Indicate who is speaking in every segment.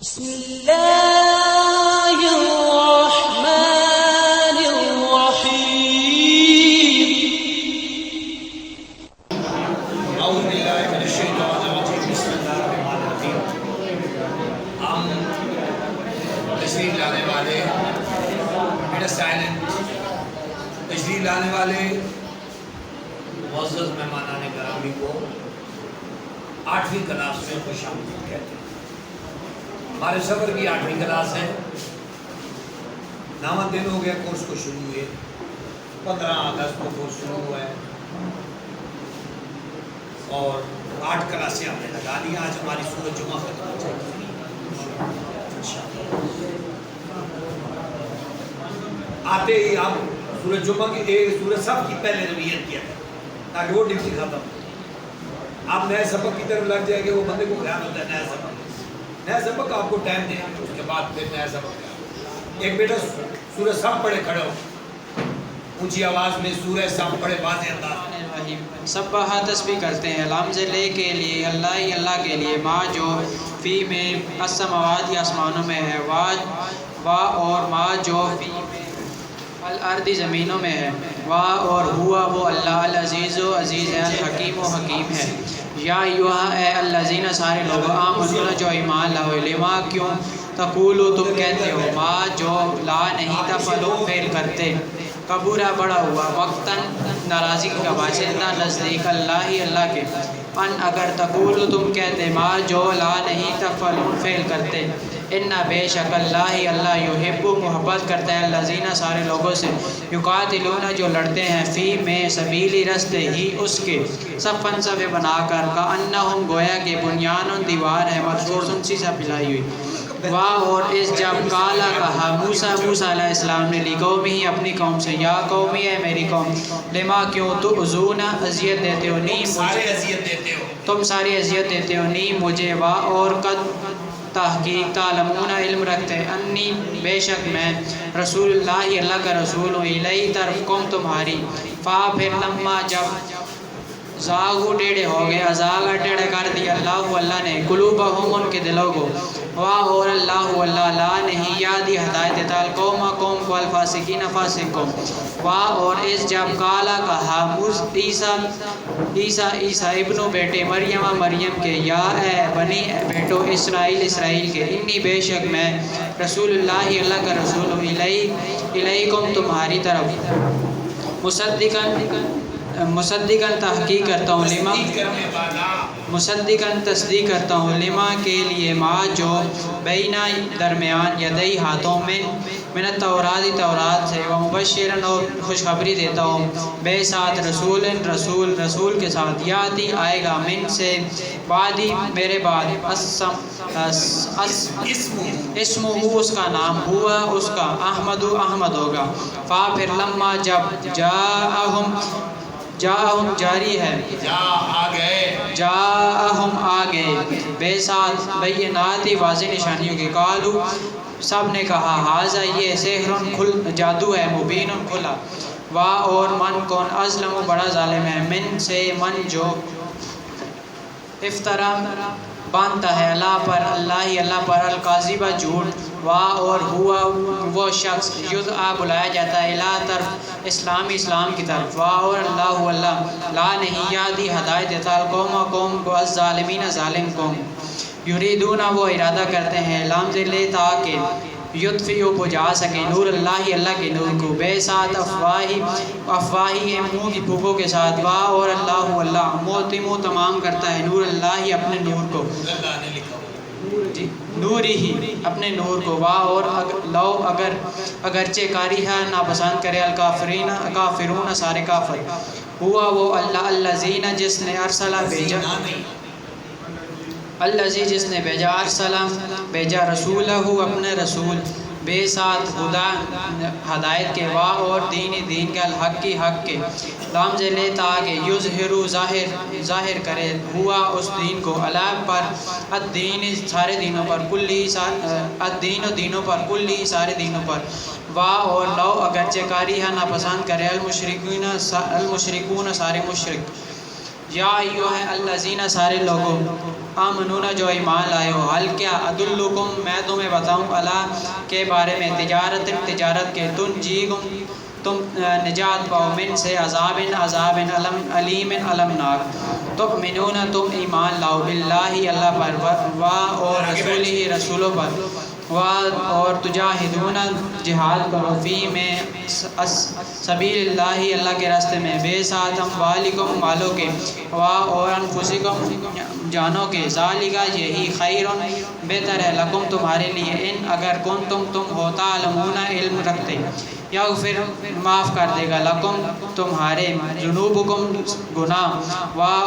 Speaker 1: بسم اللہ الرحمن الرحیم
Speaker 2: اعوذ باللہ من الشیطان الرجیم بسم اللہ الرحمن الرحیم۔ ہم تشریف لانے والے تشریف لانے والے معزز مہمانان گرامی کو 8ویں کلاس میں خوش آمدید کہتے ہیں۔ ہمارے سفر کی 8ویں کلاس ہے۔ 9 دن ہو گیا کورس کو شروع ہوئے، 15 اگست کو کورس شروع ہوا ہے اور 8 کلاسیں ہم نے لگا لی۔ آج ہماری سورۃ جمعہ ختم ہو جائے گی انشاءاللہ۔ آتے ہی آپ سورۃ جمعہ کی سورۃ صف کی پہلے رویت کیا ہے تاکہ وہ ڈیوٹی ختم ہو۔ آپ نئے سبق کی طرف لگ جائیں گے، وہ بندے کو خیال ہوتا ہے نیا سبق آپ کو ٹائم دیں گے، اس کے بعد پھر نیا سبق۔ ایک بیٹا سورۃ صف پڑھے، کھڑے ہو اونچی آواز میں سورۃ صف پڑھے واضح انداز میں۔
Speaker 3: سبح تسبیح کرتے ہیں لفظ لے کے لیے اللہ ہی اللہ کے لیے، ماں جو فی میں السماوات یا آسمانوں میں ہے، وا اور ماں جو فی میں الارض زمینوں میں ہے، وا اور ہوا وہ اللہ العزیز و عزیز ہے، الحکیم و حکیم ہے۔ یا ایھا اے الذین سارے لوگ آمنوا جو ایمان لاؤ، لما کیوں تقولو تم کہتے ہو، ما جو لا نہیں تفعلون فعل کرتے، کبورا بڑا ہوا، وقتاً ناراضی کا باعث نزدیک اللہ ہی اللہ کے، ان اگر تقولو تم کہتے ما جو لا نہیں تفعلون فعل کرتے، ان بے شک اللہ ہی اللہ یحب محبت کرتا ہے الذین سارے لوگوں سے، یقاتلون جو لڑتے ہیں فی میں سبیلی رستے ہی اس کے، صفاً صف بنا کر، کأنہم گویا کہ بنیان دیوار ہے، مرصوص سی سا پلائی ہوئی۔ واہ اور اس جب کالا کہا موسیٰ علیہ السلام نے لقومہ ہی اپنی قوم سے، یا قومی ہے میری قوم، لما کیوں تؤذون اذیت دیتے ہو نی تم ساری اذیت دیتے ہو نی مجھے، واہ اور قد تحقیق تعلمون علم رکھتے انی بے شک میں رسول اللہ اللہ کا رسول ہوں، الیہ طرف قوم تمہاری، فا پھر لما جب زاغو ٹیڑے ہو گئے، ازاغا ٹیڑے کر دیا اللہ نے قلوبہم ان کے دلوں کو، واہ اور اللہ لا نہیں یادی ہدایت دیتا القوم قوم کو، الفاسقین فاسق کو، واہ اور اس جب کالا کہا عیسیٰ ابن بیٹے مریم کے، یا اے بنی بیٹو اسرائیل کے، انی بے شک میں رسول اللہ اللہ کا رسول ہوں، الیکم تمہاری طرف، مصدقاً تحقیق کرتا ہوں، مصدقاً تصدیق کرتا ہوں، لما کے لیے ما جو بینا درمیان یدئی ہاتھوں میں، من التورات تورات سے، ومبشراً اور خوشخبری دیتا ہوں، بے ساتھ رسول کے ساتھ، یاتی آئے گا من سے بعدی میرے بعد، اسمہ اس کا نام، ہوا اس کا احمد ہوگا، فا پھر لما جب جاءہم جاری ہے، جاءہم آگئے، بے ساتھ بینات واضح نشانیوں کے، قالو سب نے کہا ھذا یہ سحر جادو ہے، مبین کھلا، وا اور من کون ازلم بڑا ظالم ہے، من سے من جو افطرا باندھتا ہے اللہ پر الکاذبہ جھوٹ، واہ اور ہوا وہ شخص یدعا بلایا جاتا ہے الی طرف اسلام کی طرف، واہ اور اللہ لا نہیں یادی ہدایت دیتا القوم کو، الظالمین ظالم قوم، یریدون وہ ارادہ کرتے ہیں، لام لے تاکہ یطفئوا بجھا سکے نور اللہ کے نور کو، بے ساتھ افواہی منہ کی پھوکوں کے ساتھ، واہ اور اللہ موتم تمام کرتا ہے نور اللہ اپنے نور کو، نور ہی اپنے نور کو، واہ اور لو اگرچہ کاریہ ناپسند کرے الکافرون سارے کافر، ہوا وہ اللہ الذین جس نے ارسلہ بھیجا رسولہ اپنے رسول، بے ساتھ ہدایت کے، واہ اور دین کے، الحق کی حق کے، لام لے تاکہ یظہروا ظاہر کرے ہوا اس دین کو، علی پر الدین سارے دینوں پر، دینوں پر، واہ اور لو اگرچہ کاریہ ناپسند کرے المشرکون سارے مشرک، یا ایھا الذین سارے لوگوں آمنون جو ایمان لائے ہو، حل کیا ادلکم میں تمہیں بتاؤں اللہ کے بارے میں، تجارت کے تنجیکم تم نجات پاؤ، من سے عذاب علیم المناک، تؤمنون تم ایمان لاؤ باللہ اللہ پر، اور رسولہ رسولوں پر، اور تجاہدون جہاد کرو، فی میں سبیل اللہ اللہ کے راستے میں، بے ساتھ اموالکم مالوں کے، اور انفسکم جانوں کے، ذالکا یہی خیر بہتر ہے، لکم تمہارے لیے، ان اگر کنتم تم ہو تعلمون علم رکھتے، یا پھر معاف کر دے گا، لکم تمہارے، ذنوبکم گناہ،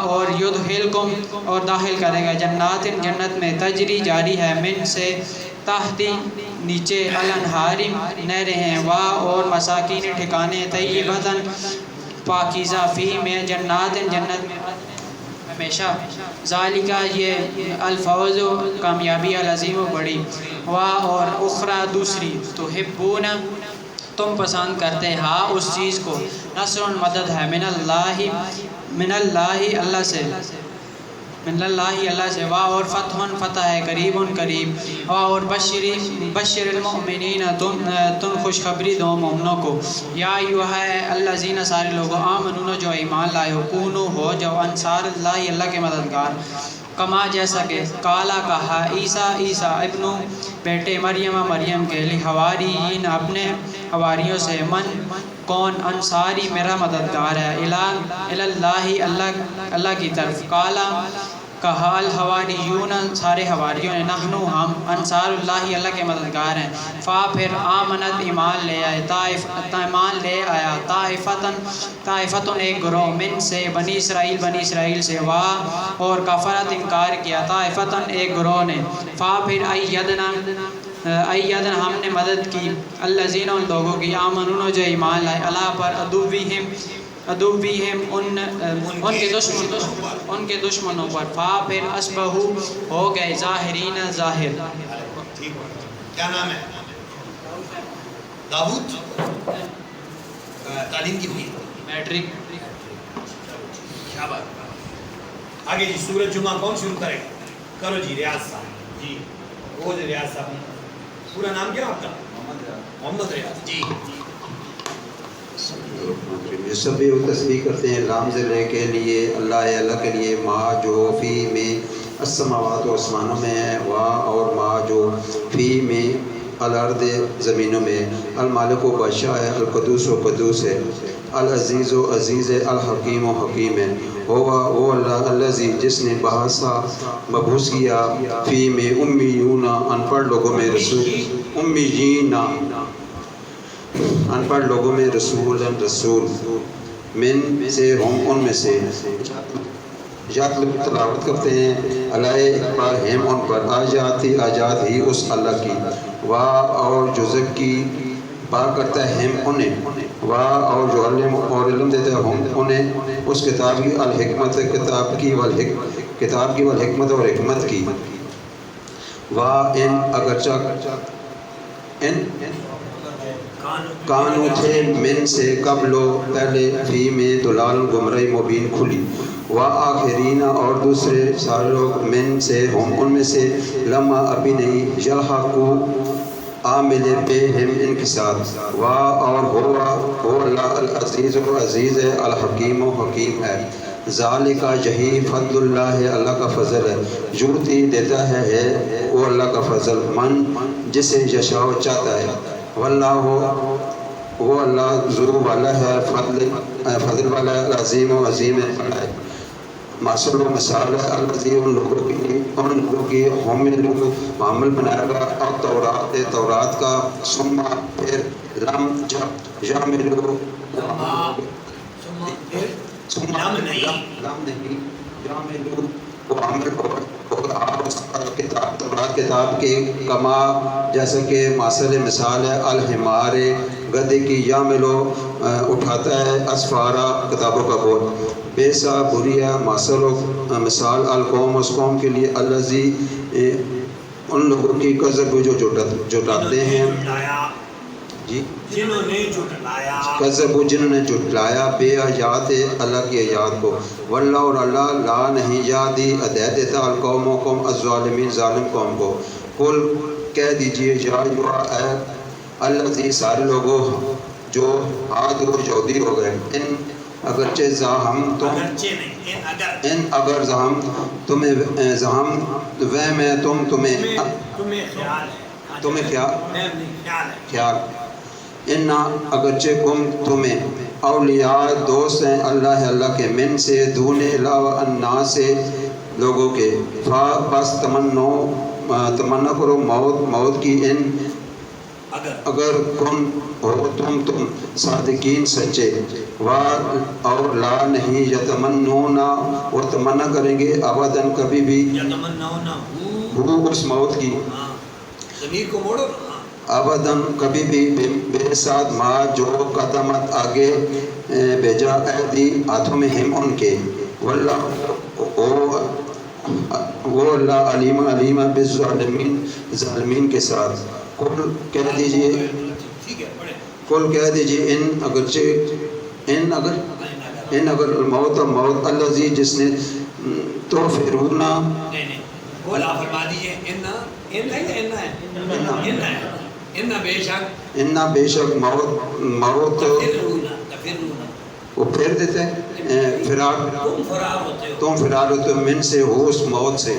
Speaker 3: اور یدخلکم اور داخل کرے گا، جنات جنت میں، تجری جاری ہے، من سے تحتی نیچے، الانہاری نہریں ہیں، اور مساکین ٹھکانے، طیبتاً پاکیزہ، فی میں جنات جنت میں ہمیشہ، ذالکا یہ الفوز کامیابی العظیم و بڑی، اور اخرى دوسری، تحبون تم پسند کرتے، ہاں اس چیز کو، نصر مدد ہے، من اللہ اللہ سے، من اللہ اللہ سے، اور فتح ہے، قریب، اور بشر المؤمنین تم خوشخبری دو مومنوں کو، یا ایھا الذین سارے لوگوں، آمنون جو ایمان لائے ہو، کونو ہو جو انصار اللہ اللہ کے مددگار، کما جیسا کہ کالا کہا عیسیٰ ابن بیٹے مریم کے لیے، حواریین اپنے حواریوں سے، من کون انصاری میرا مددگار ہے، اللہ اللہ کی طرف، کالا کہا الحواریون سارے حواریوں نے، نحنو ہم انصار اللہ اللہ کے مددگار ہیں، پھر آمنت ایمان لے آیا، طائفتن ایک گروہ، من سے بنی اسرائیل سے، اور کفرت انکار کیا، طائفتن ایک گروہ نے، پھر ایدنا ہم نے مدد کی، الذین ان لوگوں کی، آمنون جو ایمان لائے، اللہ پر، عدوہم ان کے دشمنوں پر، پھر اصبحوا ہو گئے، ظاہرین ظاہر۔
Speaker 2: کیا نام ہے؟ داؤد؟ تعلیم کی بھی
Speaker 3: میٹرک۔
Speaker 2: کیا بات، آگے جی سورۃ جمعہ کون شروع کرے گا؟ کرو جی، ریاض صاحب جی، وہ جو ریاض صاحب، پورا نام کیا آپ کا؟ محمد ریاض جی۔
Speaker 4: سبھی وہ تسبیح کرتے ہیں لامز لے کے لیے، اللہ کے لیے، ما جو فی میں السماوات و آسمانوں میں ہے، اور ما جو فی میں الارض زمینوں میں، المالک و بادشاہ ہے، القدوس و قدوس ہے، العزیز و عزیز ہے، الحکیم و حکیم ہے، وہ اللہ الذی جس نے مبعوث کیا، فی میں امیون ان پڑھ لوگوں میں رسول، امیین ان پڑھ لوگوں میں، رسول من سے ہم ان میں سے، تلاوت کرتے ہیں، علیہ پر ہم ان پر، آجات ہی اس اللہ کی، اور جو زکی پاک کرتا ہے ہم انہیں، اور جو علم دیتا ہے ہم انہیں، اس کتاب کی، الحکمت کتاب کی والحکمت اور حکمت کی، ان اگرچہ ان کانو تھے، من سے قبل پہلے، فی میں دلال گمراہی مبین کھلی، آخرین اور دوسرے سارے لوگ، من سے ہم ان میں سے، لما ابھی نہیں، یلحقو عامل پہ ہم ان کے ساتھ، اور ہو اللہ العزیز و عزیز ہے، الحکیم و حکیم ہے، ذالکا یہی فضل اللہ اللہ کا فضل ہے، یؤتی دیتا ہے وہ اللہ کا فضل، من جسے یشاء چاہتا ہے، واللہ وہ اللہ ذو والا ہے، فضل والا ہے، عظیم و عظیم ہے، مثل و مثال ہے، الذی ان لوگوں کی ہم لوگ معامل بنائے گا، اور تورات کا، ثم پھر لم یعملوا تورات کتاب کے، کما جیسا کہ ماثل مثال ہے، الحمار گدھے کی، یعملو اٹھاتا ہے، اسفارا کتابوں کا بول، بیسا بری ہے، مثال القوم اس قوم کے لیے، الذی ان لوگوں کی کذب جو جھٹلاتے ہیں، جی
Speaker 2: جنہوں نے جھٹلایا
Speaker 4: کذبوا جنہوں نے جھٹلایا بے آیات اللہ کی آیات کو واللہ اور اللہ لا نہیں یہدی ہدایت دیتا القوم قوم الظالمین ظالم قوم کو قل کہہ دیجئے یا ایھا اے الذی سارے لوگوں جو عاد و یہودی ہو گئے ان اگرچہ زاہم تم
Speaker 2: اگرچہ نہیں
Speaker 4: ان اگر زہم تمہیں زہم وہم ہے تمہیں
Speaker 2: خیال ہے
Speaker 4: تمہیں خیال
Speaker 2: خیال ہے
Speaker 4: خیال ان اگرچہ کم تمہیں اولیاء دوست ہیں اللہ کے من سے دون علاوہ الناس سے لوگوں کے بس تمنا کرو موت کی ان اگر کن ہو تم صادقین سچے اور لا نہیں یتمنون وہ تمنا کریں گے ابداً کبھی بھی ہو اس موت کی
Speaker 2: ضمیر کو موڑو
Speaker 4: ابداً کبھی بھی بے ساتھ ما جو قدمت آگے بھیجا ایدی ہاتھوں میں ہم ان کے وہ اللہ علیم بالظالمین ظالمین کے ساتھ کل کہہ دیجئے ان اگر موت الذی جس نے تو فرعون
Speaker 2: بولا فرما دیئے ان
Speaker 4: بے شک موت وہ پھیر دیتے ہیں تم فرار ہوتے من سے ہو اس موت سے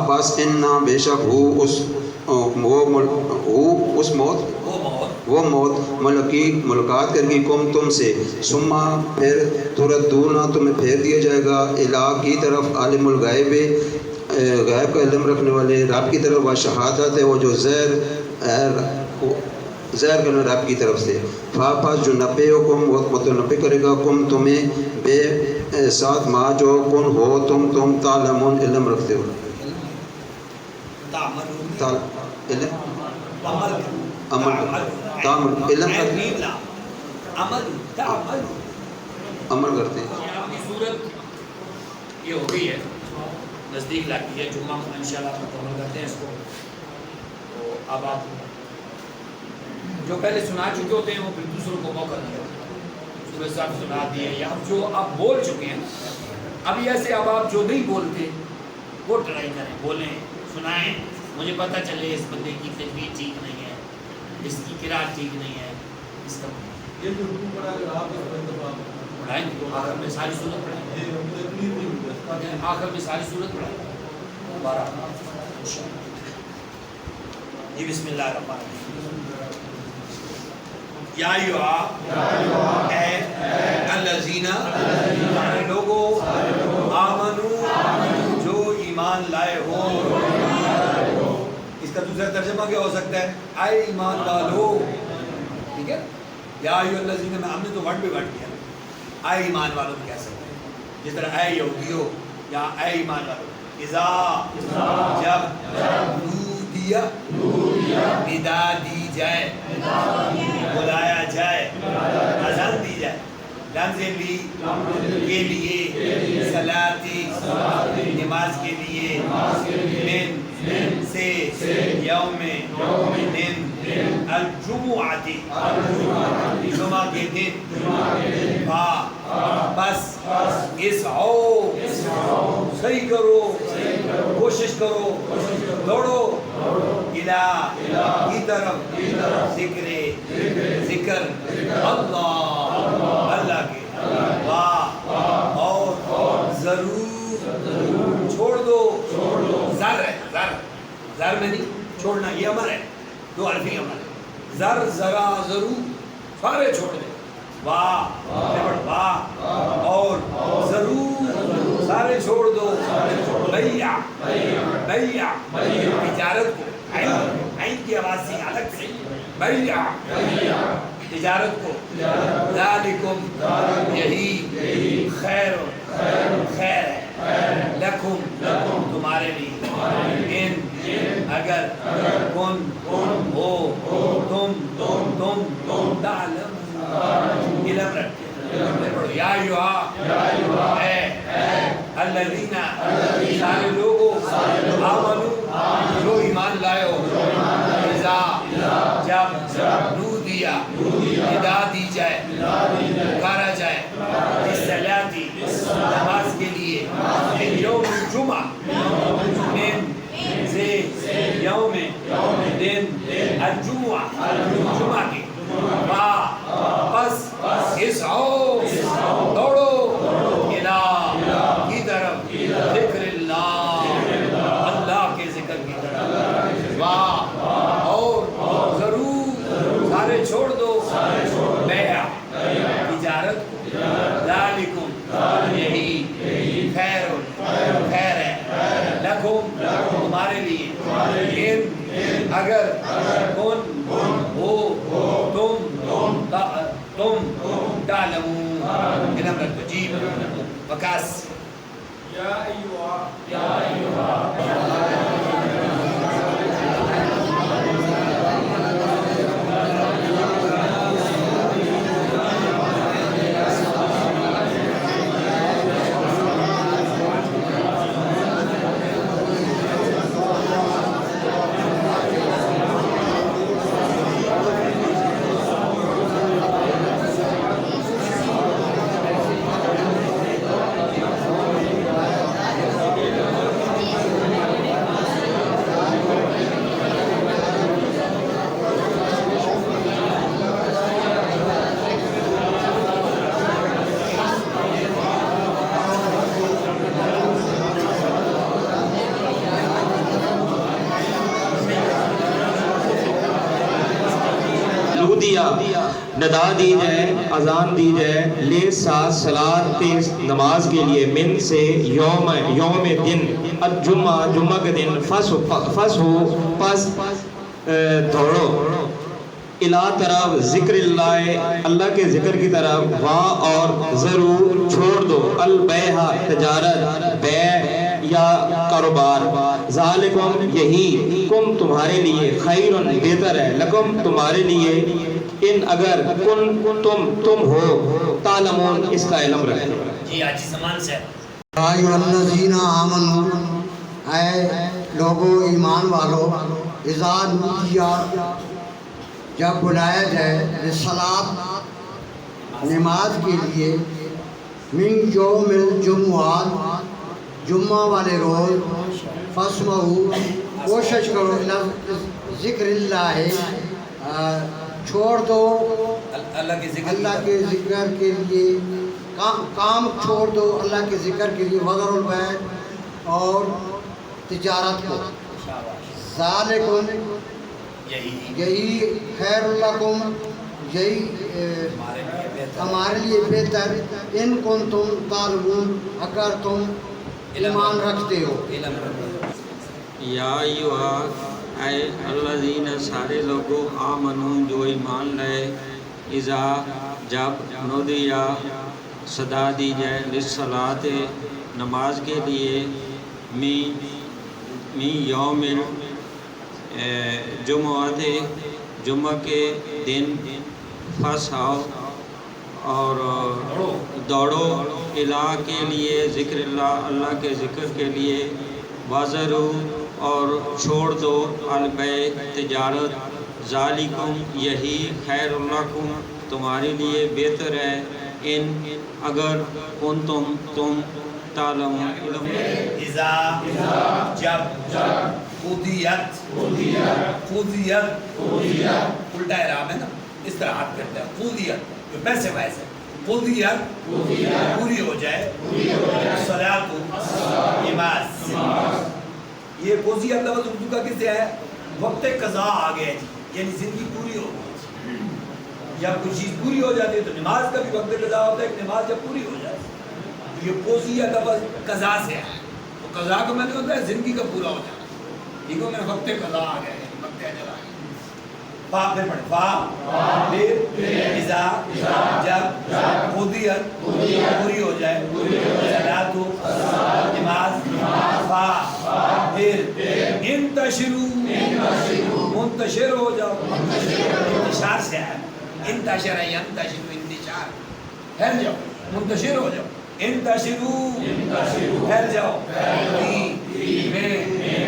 Speaker 4: بس ان بے شک ہو اس موت ملاقات کر گی کم تم سے ثم پھر تردون تمہیں پھیر دیا جائے گا الہ کی طرف عالم الغیب غیب کا علم رکھنے والے رب کی طرف و شہادت ہے وہ جو زہر کرنا رب کی طرف سے پاس جو نبے حکم وہ متنبے کرے گا کم تمہیں بے ساتھ ما جو کن ہو تم تعلمون علم رکھتے ہو عمل کرتے ہیں
Speaker 2: صورت یہ ہو گئی ہے نزدیک لگتی ہے جمعہ انشاءاللہ مکمل کرتے ہیں اس کو تو اب آپ جو پہلے سنا چکے ہوتے ہیں وہ پھر دوسروں کو موقع دیا سورہ صاحب سنا دیے یا جو آپ بول چکے ہیں ابھی ایسے اب آپ جو نہیں بولتے وہ ٹرائی کریں بولیں سنائیں مجھے پتہ چلے اس بندے کی تجوید ٹھیک نہیں ہے اس کی قرات ٹھیک نہیں ہے اس کا یہ جو پڑھائیں گے آخر میں ساری صورت پڑھائیں آخر میں ساری صورت پڑھائیں دوبارہ جی بسم اللہ الرحمن الرحیم یا ایھا اے الذین لوگو آمنو جو ایمان لائے ہو اس کا دوسرا ترجمہ کیا ہو سکتا ہے اے ایمان والو ٹھیک ہے یا ایھا الذین میں ہم نے تو ورڈ پہ ورڈ کیا اے ایمان والو کہہ سکتے ہیں جس طرح اے یہودیو یا اے ایمان والو اذا جب نودیا ندا دی جائے بلایا جائے اذان دی جائے لنزلی کے لیے صلاتی نماز کے لیے من سے یوم دن الجمعہ جمعہ کے دن بس اسعو صحیح کرو کوشش کرو دوڑو الہ کی طرف ذکر اللہ کے اور ضرور چھوڑ دو زر ہے زر میں نہیں چھوڑنا یہ امر ہے دو عرفی امر ہے زر ذرا ضرور سارے چھوڑ دے اور ضرور سارے چھوڑ دو بیع تجارت کو عین کی آواز سے الگ سے بیع تجارت کو ذالکم یہی خیر ہے لکم تمہارے لیے ان اگر کن ہو تم تعلم علم رکھتے یا ایھا اے الذین سارے لوگوں آمنو جو ایمان لائے ہو اذا دن الجمعہ جمعہ کی پس اسعو دوڑو الہ کی طرف ذکر اللہ اللہ کے ذکر کی طرف اور ضرور سارے چھوڑ دو بیع تجارت کو ذالکم یہی خیر ہے لکم تمہارے لیے ان اگر کن ہو تم تعلمون علم رکھو جی وکاس
Speaker 5: ندا دی جائے اذان دی جائے لے ساتھ صلاۃ نماز کے لیے من سے یوم دن الجمعہ جمعہ کے دن فس دوڑو الہ طرف ذکر اللہ کے ذکر کی طرف اور ضرور چھوڑ دو البیع تجارت بیع یا کاروبار ذالکم یہی کم تمہارے لیے خیر بہتر ہے لکم تمہارے لیے ان اگر تم ہو تعلمون اس کا علم رکھے
Speaker 2: جی آج زمان سے
Speaker 6: ایھا الذین آمنوا اے لوگو ایمان والو اذا نودی جب بلایا جائے للصلاۃ نماز کے لیے من یوم الجمعہ جمعہ والے روز فاسمعوا کوشش کرو ذکر اللہ چھوڑ دو اللہ کے ذکر کے لیے کام چھوڑ دو اللہ کے ذکر کے لیے وذر البیع اور تجارت کو ذالکم یہی خیر لکم یہی ہمارے لیے بہتر ان کنتم تعلمون اگر تم ایمان رکھتے ہو
Speaker 3: یا ایوہ اے الذین سارے لوگوں آمنو جو ایمان لائے اذا جب نودیا صدا دی جائے للصلاۃ نماز کے لیے می یوم جمعہ جمعہ کے دن فسعوا اور دوڑو الہ کے لیے ذکر اللہ کے ذکر کے لیے وذروا اور چھوڑ دو البیع تجارت ذالکم یہی خیر لکم تمہارے لیے بہتر ہے ان اگر تم تعلمون
Speaker 2: اذا جب قضیت الٹا اعراب ہے نا اس طرح ہاتھ کرتا ہے قضیت جو پیسے وائز ہے قضیت پوری ہو جائے صلاۃ نماز یہ قضیت لفظ اردو کا کس سے ہے وقت قضا آ گیا جی یعنی زندگی پوری ہو گئی جب کوئی چیز پوری ہو جاتی ہے تو نماز کا بھی وقت قضا ہوتا ہے نماز جب پوری ہو جاتی ہے یہ قضیت لفظ قضا سے ہے تو قضا کا مطلب ہوتا ہے زندگی کا پورا ہو جانا ٹھیک ہے میرا وقت قضا آ گیا ہے وقت اجل آ گیا فا پھر پڑھیں فا پھر اذا جب قضیت پوری ہو جائے صلاۃ نماز فا پھر انتشروا منتشر ہو جاؤ انتشار سے ہے انتشر ینتشر انتشار پھیل جاؤ منتشر ہو جاؤ انتشروا پھیل جاؤ میں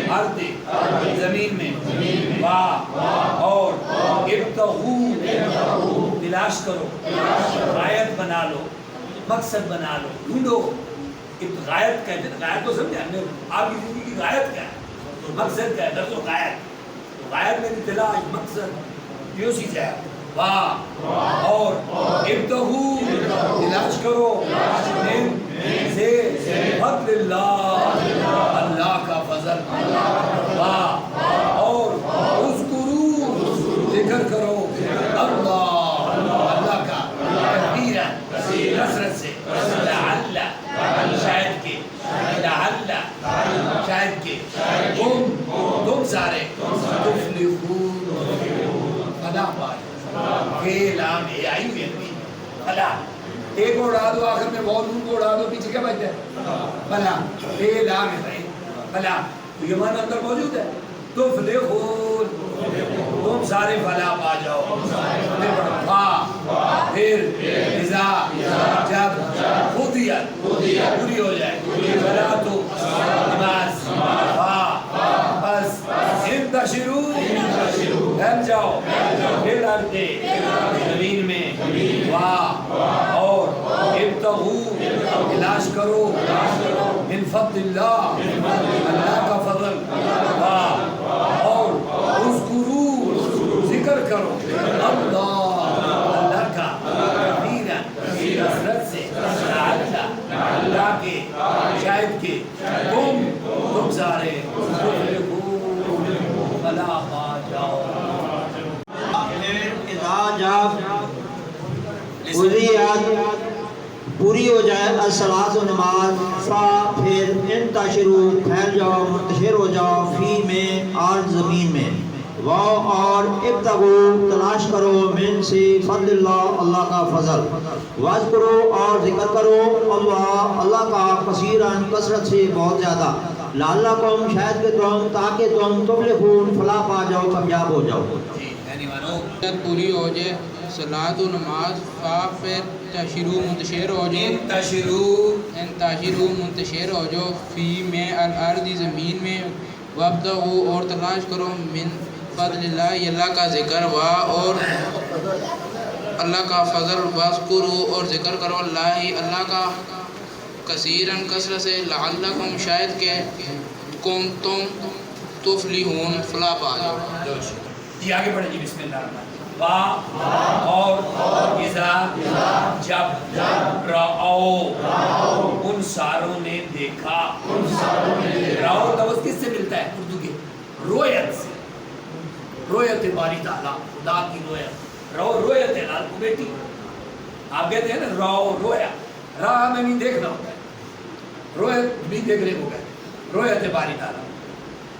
Speaker 2: ارض زمین میں اور ابتغوا تلاش کرو غایت بنا لو مقصد بنا لو ڈھونڈو غایت کہتے ہیں غایت تو سمجھا آپ کی زندگی کی غایت کیا ہے مقصد کیا ہے درس و غایت غائب میں تلاش مقصد یہ اسی سے ہے واہ اور ابتغوا تلاش کرو من سے فضل اللہ اللہ کا فضل واہ اور اذکروا ذکر کرو اللہ اللہ کا کثیرا کثرت سے لعل شاید کہ لعل شاید کہ تم سارے تفلحون فلاح پائے لام اے آئی ہوئی ہے فلاح ایک کو اڑا دو آخر میں بہت نون کو اڑا دو پیچھے کیا بچتا ہے فلاح اے لام ہے فلاح تو یہ معنی اندر موجود ہے تفلحون تم سارے فلاح پا جاؤ پھر پڑھو پھر اذا جب خودیت پوری ہو جائے فلا تو نماز بس انتشروا پھیل جاؤ پھر ارتے زمین میں واہ اور ابتغوا تلاش کرو من فضل اللہ اللہ کا فضل واہ اور اذکروا ذکر کرو اللہ کا کثیرا کثرت سے اللہ کے شاید کہ تم سارے فلاح پا جاؤ
Speaker 5: پوری ہو جائے الصلاۃ و نماز فا پھر انتشروا پھیل جاؤ منتشر ہو جاؤ فی میں اور زمین میں واو اور ابتغوا تلاش کرو من سے فضل اللہ اللہ کا فضل واذکروا اور ذکر کرو اللہ اللہ کا کثیراً کثرت سے بہت زیادہ لعلکم شاید کہ تم تاکہ تم تفلحون فلاح پا جاؤ کامیاب ہو جاؤ
Speaker 3: پوری ہو جائے صلاۃ و نماز فا پھر تشرو منتشر ہو جاؤ انتشروا منتشر ہو جاؤ فی میں الارض زمین میں وابتغوا اور تلاش کرو من فضل اللہ اللہ کا ذکر وا اور اللہ کا فضل واذکروا اور ذکر کرو اللہ کا کثیراً کثرت سے لعلکم شاید کہ تم تفلحون فلاح پا جاؤ
Speaker 2: جی آگے بڑھیں جی بسم اللہ الرحمن واہ اور اذا جب رأو ان ساروں نے دیکھا رأو لفظ کس سے ملتا ہے اردو کے رویت سے رویت باری تعالیٰ خدا کی رویت رویت ہے لال کو بیٹی آپ کہتے ہیں نا رو رویا راہ میں نہیں دیکھنا ہوتا ہے رویت بھی دیکھ رہے ہو گئے رویت باری تعالیٰ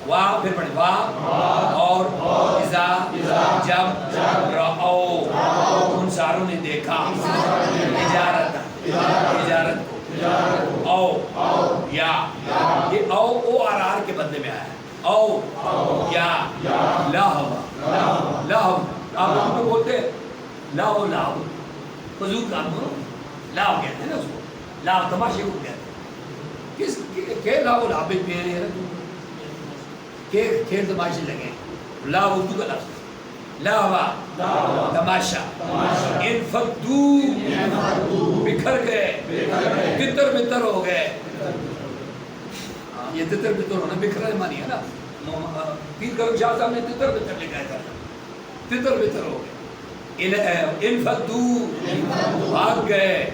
Speaker 2: واہ پھر پڑھیں واہ اور اذا جب رأو ان ساروں نے دیکھا تجارت کو او یا یہ او آر آر کے بدلے میں آیا ہے او یا لہو آپ لوگوں میں بولتے ہیں لہو فضول کام کرو لاؤ کہتے ہیں نا اس کو لاؤ تماشے کو کہتے ہیں کس کہ لاؤ لابے پیرے ہیں کہ کھیل تماشے لگے لا اردو کا لفظ لاوا تماشا انفقدو بکھر گئے تتر بتر ہو گئے یہ تتر بتر ہونا بکھرا مانی ہے نا پیر کرم شاہ صاحب نے تتر بتر لکھا تھا تتر بتر ہو گئے انفقدو بھاگ گئے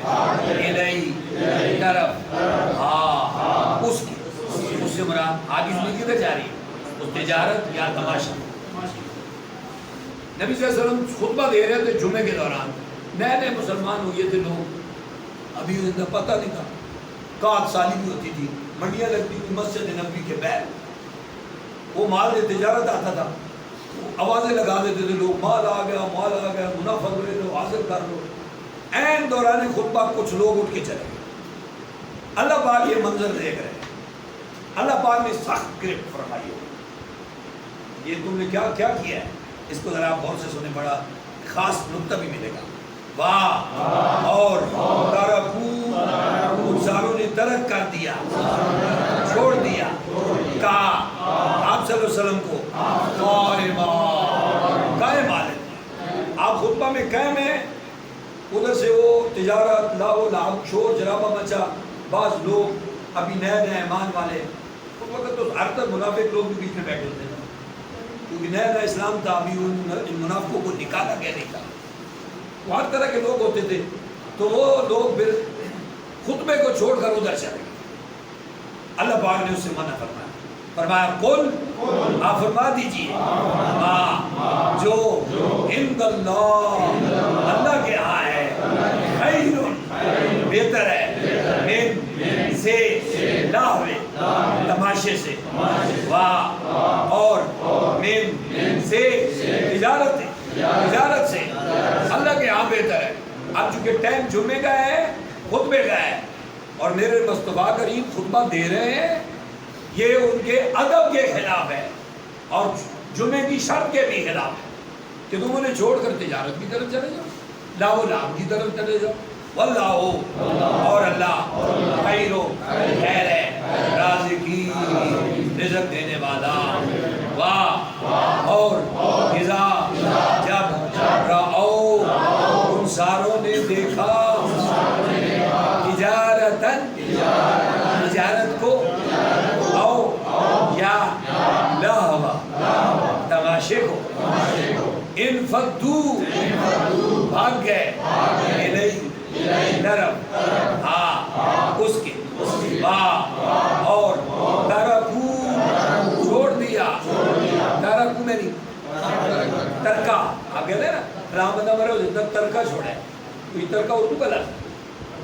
Speaker 2: الہی طرف اس کی اس سے مراد آگے اس کدھر جا رہی ہے تجارت یا تماشا نبی صلی اللہ علیہ وسلم خطبہ دے رہے تھے جمعے کے دوران نئے نئے مسلمان ہوئے تھے لوگ ابھی انہیں پتہ نہیں تھا قات سالی بھی ہوتی تھی منڈیاں لگتی تھی مسجد نبی کے بیر وہ مال تجارت آتا تھا آوازیں لگا دیتے تھے لوگ مال آ گیا منافع لے لو حاصل کر لو عین دوران خطبہ کچھ لوگ اٹھ کے چلے گئے اللہ پاک یہ منظر دیکھ رہے ہیں اللہ پاک نے سخت گرفت فرمائی ہو یہ تم نے کیا کیا ہے اس کو ذرا آپ غور سے سنیں بڑا خاص نقطہ بھی ملے گا واہ اور ترکو ان ساروں نے ترک کر دیا چھوڑ دیا کہا آپ صلی اللہ علیہ وسلم کو قائم حالت آپ خطبہ میں قائم ہیں ادھر سے وہ تجارت لاؤ لعب شور جرابہ مچا بعض لوگ ابھی نئے ایمان والے اس وقت تو ہر تک منافق لوگ بھی بیچ میں بیٹھے ہوتے ہیں کیونکہ نیا نیا اسلام تھا، ابھی ان منافقوں کو نکالا گیا نہیں تھا. وہ ہر طرح کے لوگ ہوتے تھے، تو وہ لوگ پھر خطبے کو چھوڑ کر ادھر چلے گئے. اللہ پاک نے اس سے منع فرمایا قل، آپ فرما دیجئے ما جو عند اللہ کے ہاں ہے، خیر بہتر ہے، من سے لاہو تماشے سے، اور من سے تجارت سے، اللہ کے ہاں بہتر ہے. اب چونکہ ٹائم جمعے کا ہے، خطبے کا ہے، اور میرے مصطفیٰ کریم خطبہ دے رہے ہیں، یہ ان کے ادب کے خلاف ہے اور جمعے کی شرط کے بھی خلاف ہے کہ تم انہیں چھوڑ کر تجارت کی طرف چلے جاؤ، لاؤ لام کی طرف چلے جاؤ. واللہ، اور اللہ، خیر و خیر ہے، رازقین، رزق دینے والا. واہ، اور اذا، جب، رأو، ان ساروں نے دیکھا، تجارت کو، او یا لہو، تماشے کو، انفدو، بھاگ گئے، الیہ، طرف، ہاں اس کے، اور ترکو، چھوڑ دیا، ترکو میں نہیں، ترکا، آپ کہتے ہیں نا رام بندہ مرے ہو جاتا ترکا چھوڑا ہے، تو یہ ترکا اردو کا لفظ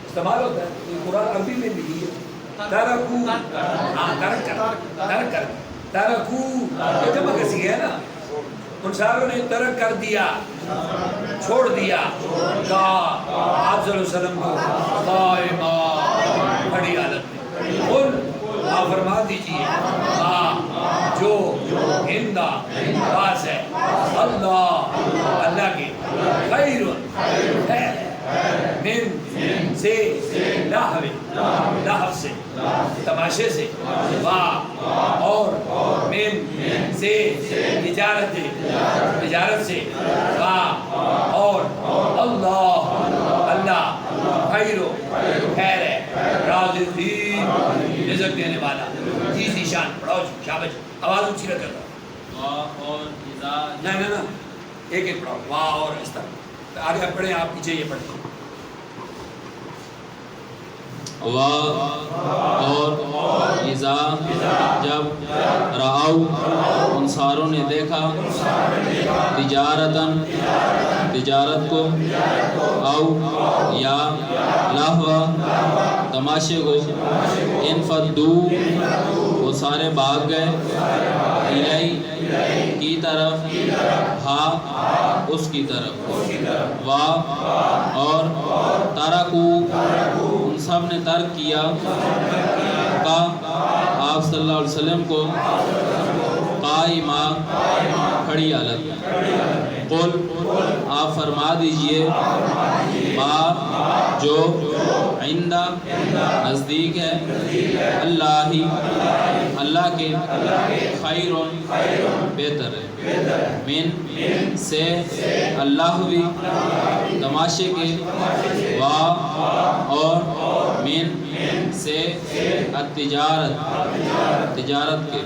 Speaker 2: استعمال ہوتا ہے، یہ قرآن عربی میں بھی ہے. ترکو، ہاں ترک کر، ترکو یہ جمع کسی ہے نا، ان ساروں نے ترک کر دیا، چھوڑ دیا، کا آپ صلی اللہ علیہ وسلم کو قائمہ، بڑی حالت میں. قل، آپ فرما دیجئے جو ہندا پاس ہے، اللہ کے، خیر ہے، من سے لہو سے، تماشے سے، اور من سے تجارت سے، اور اللہ خیر و خیر ہے، رازقین، رزق دینے والا. جی ذیشان پڑھاؤ جی، شاباش، آواز اونچی رکھ کرتا.
Speaker 3: اور اذا،
Speaker 2: نہ ایک ایک پڑھاؤ، واہ اور اس طرح آگے پڑھیں، آپ پیچھے یہ پڑھیں.
Speaker 5: اور اذا، جب، رعو، ان ساروں نے دیکھا، تجارت کو، او یا لہو، تماشے کو، انفدو، وہ سارے بھاگ گئے، الیہ، کی طرف، ہا، اس کی طرف، اور ترکو، ان سب نے ترک کیا، کا، آپ صلی اللہ علیہ وسلم کو، قائمہ، کھڑی حالت میں. قل، آپ فرما دیجئے ما، جو، عندہ، نزدیک ہے، اللہ کے، خیر، بہتر ہے، من سے، اللہوی، تماشے کے، اور من سے، تجارت کے،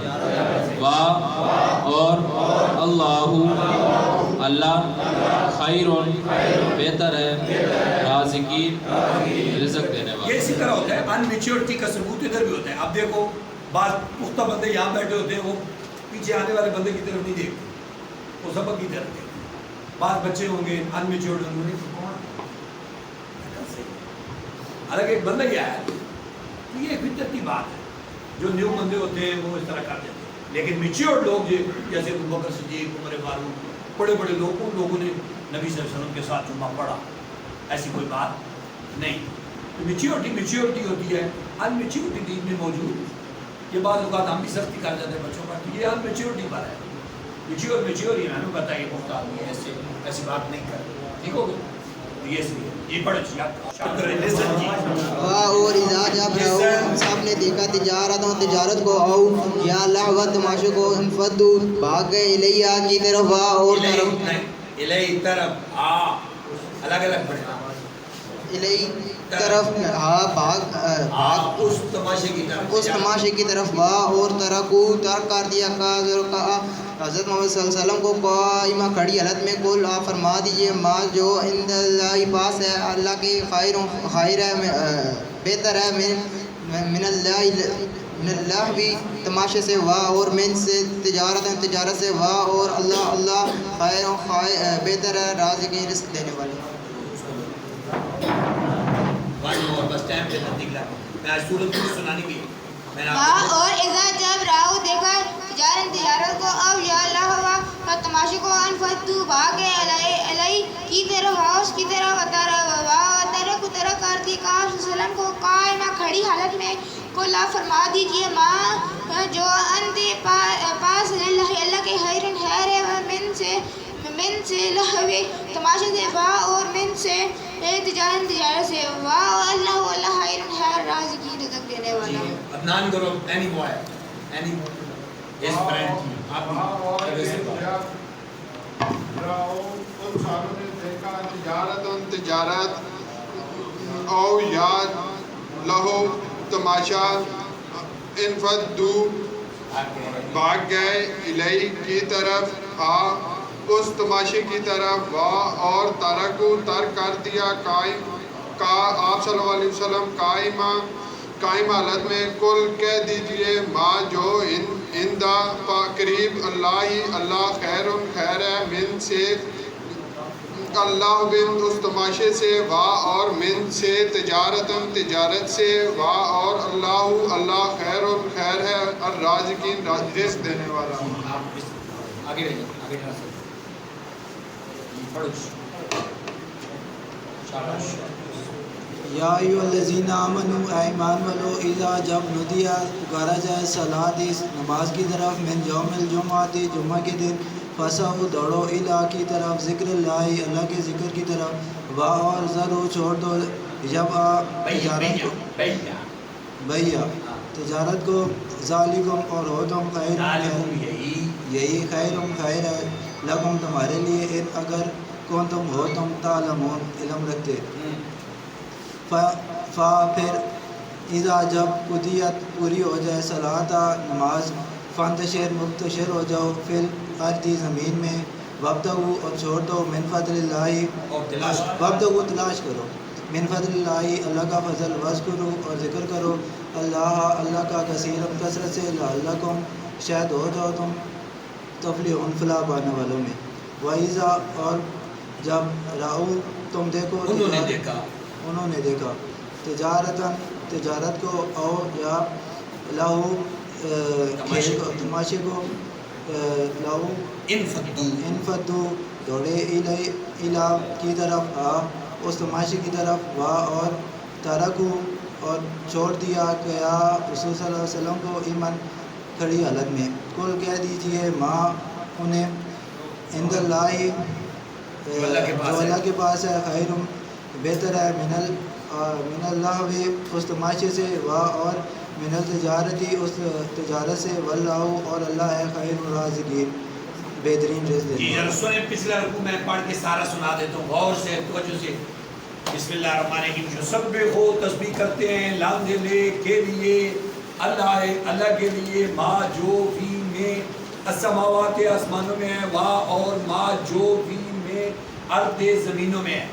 Speaker 5: اور اللہ خیر، بہتر ہے، رازقین، رزق دینے والا.
Speaker 2: یہ اسی طرح ہوتا ہے، ان میچورٹی کا ثبوت ادھر بھی ہوتا ہے. اب دیکھو بعض پختہ بندے یہاں بیٹھے ہوتے ہیں، وہ پیچھے آنے والے بندے کی طرف نہیں دیکھتے، وہ سبق کی طرف دیکھتے. بعض بچے ہوں گے ان میچورڈ ہوں گے، حالانکہ ایک بندہ کیا ہے، تو یہ فطرت کی بات ہے. جو نیو بندے ہوتے ہیں وہ اس طرح کر دیتے ہیں، لیکن میچورڈ لوگ جیسے ابو بکر صدیق، عمر فاروق، بڑے بڑے لوگ، ان لوگوں نے نبی صلی اللہ علیہ وسلم کے ساتھ جمعہ پڑھا، ایسی کوئی بات نہیں. میچورٹی ہوتی ہے، ان میچورٹی دین میں موجود. یہ بعض اوقات ہم بھی سختی کر جاتے ہیں بچوں پر، یہ ان میچورٹی پر ہے. میچور ہی ہمیں پتہ ہے یہ پختہ آدمی ہے، ایسی بات نہیں کر. ٹھیک ہو گیا؟ یہ پڑھو جی آپ.
Speaker 7: اور اذا، جب رہو، سب نے دیکھا، تجارت کو، او یا لہو، تماشے کو، انفدو، بھاگ گئے، الیہ، کی طرف، اور طرف،
Speaker 2: الیہ، طرف، الگ الگ پڑھیں،
Speaker 7: الیہ، طرف، بھاگ،
Speaker 2: اس تماشے کی طرف،
Speaker 7: اس تماشے کی طرف، اور ترکو، ترک کر دیا، کا، حضرت محمد صلی اللہ علیہ وسلم کو قائمہ کھڑی حالت میں قل آپ فرما دیجئے ما جو عند اللہ پاس ہے اللہ کے خیر ہے بہتر ہے من اللہ بھی تماشے سے واہ اور من سے تجارت سے واہ اور اللہ خیر بہتر ہے رازقین رزق دینے والے.
Speaker 2: بس ٹائم پہ نزدیک لگا میں آج سورت کو سنانی بھی
Speaker 8: اور اذا جب راہو دیکھا تجارت کو اب یا اللہ ہوا کا تماشے کو انفتو بھاگے علیہ کی طرف اس کی طرف اترا کر دی کہا وسلم کو قائمہ کھڑی حالت میں کو لا فرما دیجئے ماں جو انت پاس اللہ کے خیرن خیر ہے من سے لہوے تماشے سے واہ اور من سے تجارت سے واہ اللہ خیرن خیر رازقین رزق دینے والا.
Speaker 2: عدنان کرو اینی بوائے اینی اس برینڈ آپ
Speaker 9: ان سالوں نے دیکھا تجارت او یاد لہو تماشا انفدو بھاگ گئے الیہ کی طرف اس تماشے کی طرف واہ اور ترکو ترک کر دیا آپ صلی اللہ علیہ وسلم قائم حالت میں کل کہہ دیجئے ما جو اندہ قریب اللہ خیر ہے من سے اللہ بن اس تماشے سے واہ اور من سے تجارت سے واہ اور اللہ خیر ہے الرازقین رزق دینے والا.
Speaker 2: آگے
Speaker 10: یا ایھا الذین آمنوا اے ایمان والو اذا جب ندیہ پکارا جائے صلاۃ نماز کی طرف من یوم الجمعۃ جمعہ کے دن فسعوا دوڑو الی کی طرف ذکر اللہ کے ذکر کی طرف وا اور ذرو چھوڑ دو جب تجارت کو تجارت کو ذالکم اور ہودم خیر یہی خیر ہے لکم تمہارے لیے ان اگر کون تم ہو تم تعلمون علم رکھتے. پھر اذا جب قضیت پوری ہو جائے صلاۃ نماز فانتشر منتشر ہو جاؤ فی الارض زمین میں وابتغوا اور چھوڑ دو من فضل اللہ وابتغوا تلاش کرو من فضل اللہ کا فضل واذکروا اور ذکر کرو اللہ کا کثیرا کثرت سے لعلکم شاید ہو جاؤ تم تفلحون فلاح پانے والوں میں. وَإِذَا اور جب راؤ تم دیکھو انہوں نے دیکھا تجارت کو او یا لہو کھیل کو تماشے کو لہو انفدو دوڑے الا کی طرف اس تماشے کی طرف وا اور ترکو اور چھوڑ دیا گیا رسول صلی اللہ علیہ وسلم کو ایمن کھڑی حالت میں. کل کہہ دیجئے ماں انہیں عند اللہ جو اللہ کے پاس ہے خیر بہتر ہے من اللہ بھی اس تماشے سے واہ اور من التجارتی اس تجارت سے واللہ اور اللہ ہے خیر الرازقین بہترین رزق دینے والا.
Speaker 2: سنیں پچھلا رکوع میں پڑھ کے سارا سنا دیتا ہوں غور سے توجہ سے. بسم اللہ الرحمن الرحیم. جو سب ہو تسبیح کرتے ہیں لام دینے کے لیے اللہ کے لیے ما جو فی میں السماوات آسمانوں میں ہے وا اور ما جو فی میں ارض زمینوں میں ہے.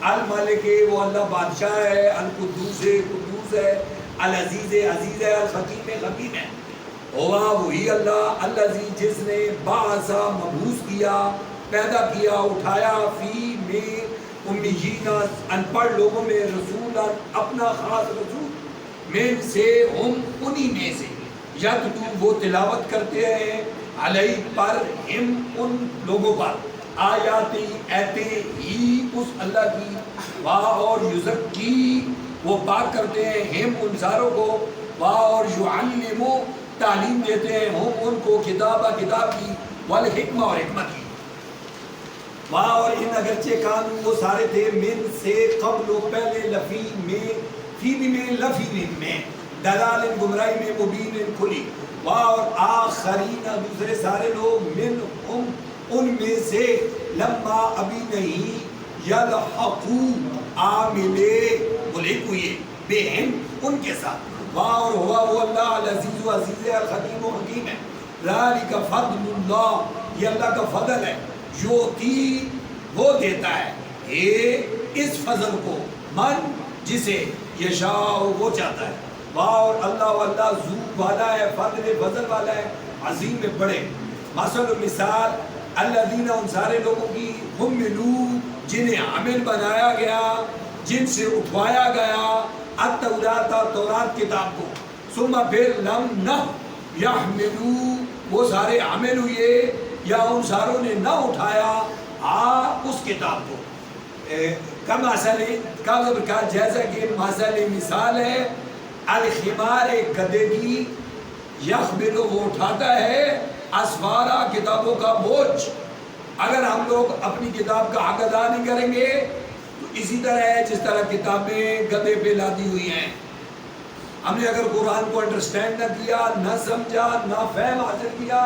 Speaker 2: الملک وہ اللہ بادشاہ ہے القدوس قدوس ہے العزیز عزیز ہے الحکیم حکیم ہے. ہوا وہی اللہ الذی جس نے بعثا مبعوث کیا پیدا کیا اٹھایا فی میں امیین ان پڑھ لوگوں میں رسول اپنا خاص رسول من سے ہم انہی میں سے یتلو وہ تلاوت کرتے ہیں علیہ پر ہم ان لوگوں پر آیاتی ایتے ہی اس اللہ کی واہ اور یزکی وہ پاک کرتے ہیں ہم ان ساروں کو واہ اور یعلمو تعلیم دیتے ہیں ہم ان کو کتاب کی والحکمہ اور حکمت کی واہ اور ان اگرچہ کانو وہ سارے تھے من سے قبل و پہلے لفی میں فی بھی میں لفی میں دلال گمراہی میں مبین کھلی واہ اور آخرین دوسرے سارے لوگ من ان میں سے لما ابھی نہیں یلحقو عاملے ملک ہوئے بہم ان کے ساتھ واہ اور ہوا وہ اللہ العزیز و عزیز ہے الحکیم و حکیم ہے. ذالک فضل اللہ، یہ اللہ کا فضل ہے، یوتی وہ دیتا ہے یہ اس فضل کو من جسے یشاء وہ چاہتا ہے، واہ اور اللہ ذو والا ہے، فضل والا ہے، عظیم میں بڑے. مثل مثال الذین ان سارے لوگوں کی حملوا جنہیں عامل بنایا گیا، جن سے اٹھوایا گیا التوراۃ تورات کتاب کو، ثم پھر لم نہ یحملوا وہ سارے عامل ہوئے یا ان ساروں نے نہ اٹھایا اس کتاب کو. کا جیسا کہ مثال ہے الخمار ایک گدھے کی، یحمل وہ اٹھاتا ہے اسفارا کتابوں کا بوجھ. اگر ہم لوگ اپنی کتاب کا حق ادا نہیں کریں گے تو اسی طرح ہے جس طرح کتابیں گدھے پہ لادی ہوئی ہیں. ہم نے اگر قرآن کو انڈرسٹینڈ نہ کیا، نہ سمجھا، نہ فہم حاصل کیا،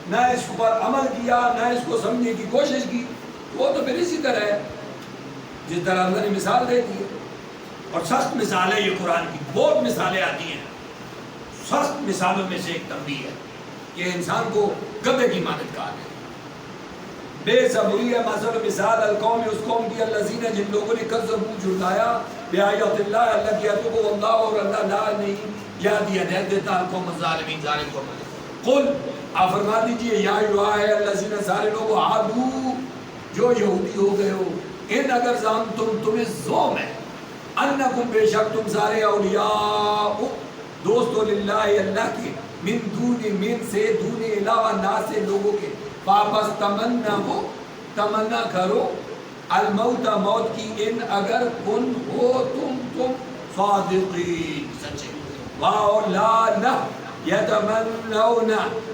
Speaker 2: نہ اس پر عمل کیا، نہ اس کو سمجھنے کی کوشش کی، وہ تو پھر اسی طرح ہے جس طرح اللہ نے مثال دے دی ہے. اور سخت مثال ہے یہ قرآن کی، بہت مثالیں آتی ہیں. سخت مثالوں میں سے ایک تنبیہ ہے کہ انسان کو گدھے کی مانند کہا گیا. بے صبری ہے مثل مثال القوم اس قوم کی الذین جن لوگوں نے کذبوا جھٹلایا بآیات اللہ اللہ کی آیتوں کو، واللہ اور اللہ لا نہیں یاد ہدایت دیتا القوم الظالمین ظالم قوم. قل آپ فرما دیجئے یا ایھا الذین سارے لوگ عادو جو یہودی ہو گئے ہو، ان اگر تمہیں زوم ہے انکم بے شک تم سارے اولیاء دوست للہ اللہ کے، من دون من سے دون علاوہ ناس سے لوگوں کے، واپس تمنا کرو الموت موت کی، ان اگر کن ہو تم صادقین سچے. واہ لا نہ یتمنون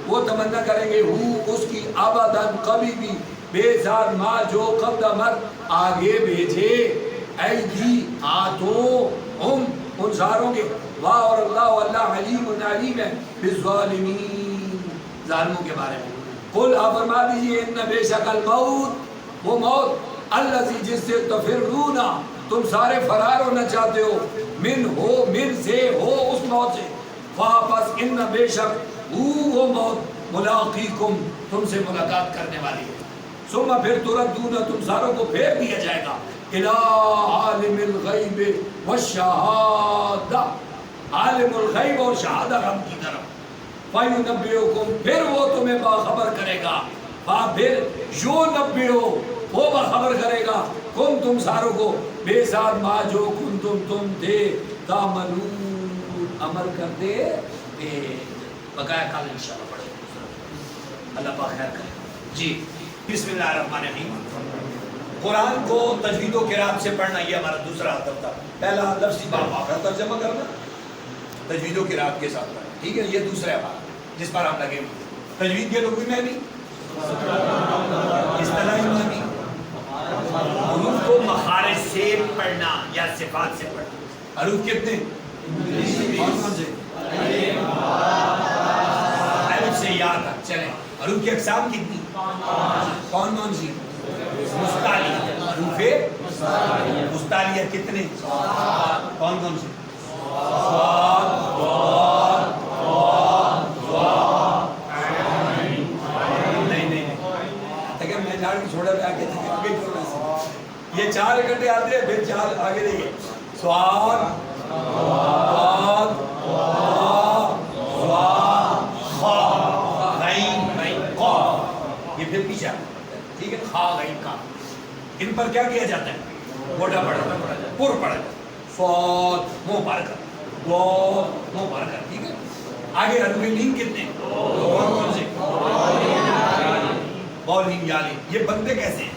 Speaker 2: وہ تمنا کریں گے ہو اس کی ابداً کبھی بھی، بے ذات ماں جو قدمت آگے بھیجے ایدی ہاتھوں ہم ان ساروں کے. واہ اور اللہ علیم علیم ہے بالظالمین ظالموں کے بارے میں. قل آپ فرما دیجئے ان بے شک الموت وہ موت الذی جس سے تفرون تم سارے فرار ہونا چاہتے ہو، من سے ہو اس موت سے، واپس ان بے شک وہ موت ملاقیکم تم سے ملاقات کرنے والی ہے. ثم پھر تردون تم ساروں کو پھیر دیا جائے گا الی عالم الغیب والشہادہ، عالم الغیب اور شہادہ رب کی طرف. فَيُنَبِّئُكُمْ پھر وہ تمہیں باخبر کرے گا، پھر یُنَبِّئُ وہ باخبر کرے گا کم تم ساروں کو بے ساتھ ما جو تم تھے تعملون عمل کرتے تھے. بقایا کل انشاءاللہ پڑھیں گے، اللہ پاک خیر کرے. جی بسم اللہ الرحمن الرحیم. قرآن کو تجوید و قرات سے پڑھنا یہ ہمارا دوسرا ہدف تھا. پہلا لفظی باب آخر ترجمہ کرنا، تجوید و قرات کے ساتھ پڑھنا، ٹھیک ہے. یہ دوسرا بات جس پر ہم لگے ہوئے. تجوید کے لغوی معنی، اصطلاحی معنی، حروف کو مخارج سے پڑھنا یا صفات سے پڑھنا. حروف کتنے؟ کون سے؟ الف سے یا تک. چلیں حروف کی اقسام کتنی؟ کون کون سی؟ مستعلیہ. حروف مستعلیہ کتنے؟ کون کون سی؟ صاد، ضاد، نہیں اگر میں جھاڑ کے چھوڑا پہ آگے یہ چار اکٹھے آتے ہیں، پھر چار آگے دیکھیں. صاد، ضاد، یہ پھر پیچھے ٹھیک ہے. خا غین کا ان پر کیا کیا جاتا ہے؟ موٹا پڑا پر پڑا جاتا. صاد منہ پار کر، ضاد منہ پار کر، ٹھیک ہے. آگے حروف لین کتنے؟ کون کون سے؟ بولین یالین. یہ بنتے کیسے ہیں؟